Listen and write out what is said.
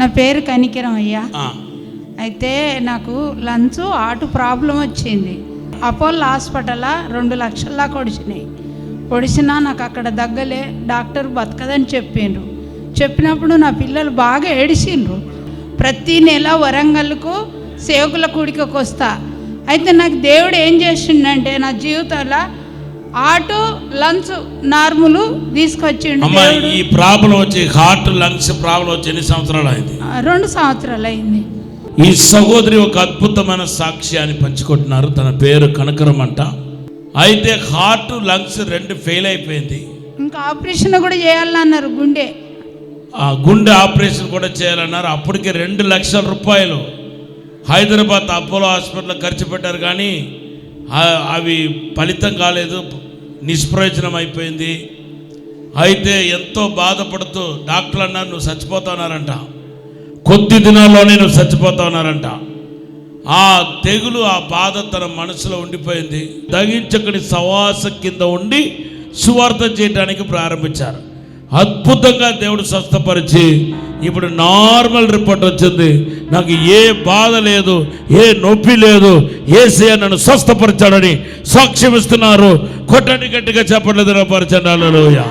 నా పేరు కనికరం అయ్యా. అయితే నాకు లంచ్ ఆటు ప్రాబ్లం వచ్చింది. అపోలో హాస్పిటల్లో 2 లక్షల దాకా ఒడిసినా నాకు అక్కడ దగ్గలే, డాక్టర్ బతకదని చెప్పిండ్రు. చెప్పినప్పుడు నా పిల్లలు బాగా ఏడిసిండ్రు. ప్రతి నెల వరంగల్కు సేవకుల కూడికకు వస్తా. అయితే నాకు దేవుడు ఏం చేసిండంటే నా జీవితంలో ఆటో లంగ్స్ నార్మల్ తీసుకొచ్చిండు. ఈ ప్రాబ్లం వచ్చి హార్ట్ లంగ్స్ ప్రాబ్లం వచ్చి ఎన్ని సంవత్సరాలు అయింది? 2 సంవత్సరాలు అయింది. ఈ సహోదరి ఒక అద్భుతమైన సాక్ష్యాన్ని పంచుకుంటున్నారు. తన పేరు కనకరం అంట. అయితే హార్ట్ లంగ్స్ 2 ఫెయిల్ అయిపోయింది. ఇంకా ఆపరేషన్ కూడా చేయాలన్నారు. గుండె ఆపరేషన్ కూడా చేయాలన్నారు. అప్పటికే 2 లక్షల రూపాయలు హైదరాబాద్ అపోలో హాస్పిటల్లో ఖర్చు పెట్టారు, కానీ అవి ఫలితం కాలేదు, నిష్ప్రయోజనం అయిపోయింది. అయితే ఎంతో బాధపడుతూ డాక్టర్లు అన్నారు నువ్వు చచ్చిపోతున్నారంట, కొద్ది దినాల్లోనే నువ్వు చచ్చిపోతున్నారంట. ఆ తెగులు, ఆ బాధ తన మనసులో ఉండిపోయింది. దగించకడి సవాస కింద ఉండి సువార్త చేయడానికి ప్రారంభించారు. అద్భుతంగా దేవుడు స్వస్థపరిచి ఇప్పుడు నార్మల్ రిపోర్ట్ వచ్చింది. నాకు ఏ బాధ లేదు, ఏ నొప్పి లేదు, యేసయ్య నన్ను స్వస్థపరిచాడని సాక్ష్యం ఇస్తున్నారు. కొట్టండి గట్టిగా చెప్పలేదు. హల్లెలూయా.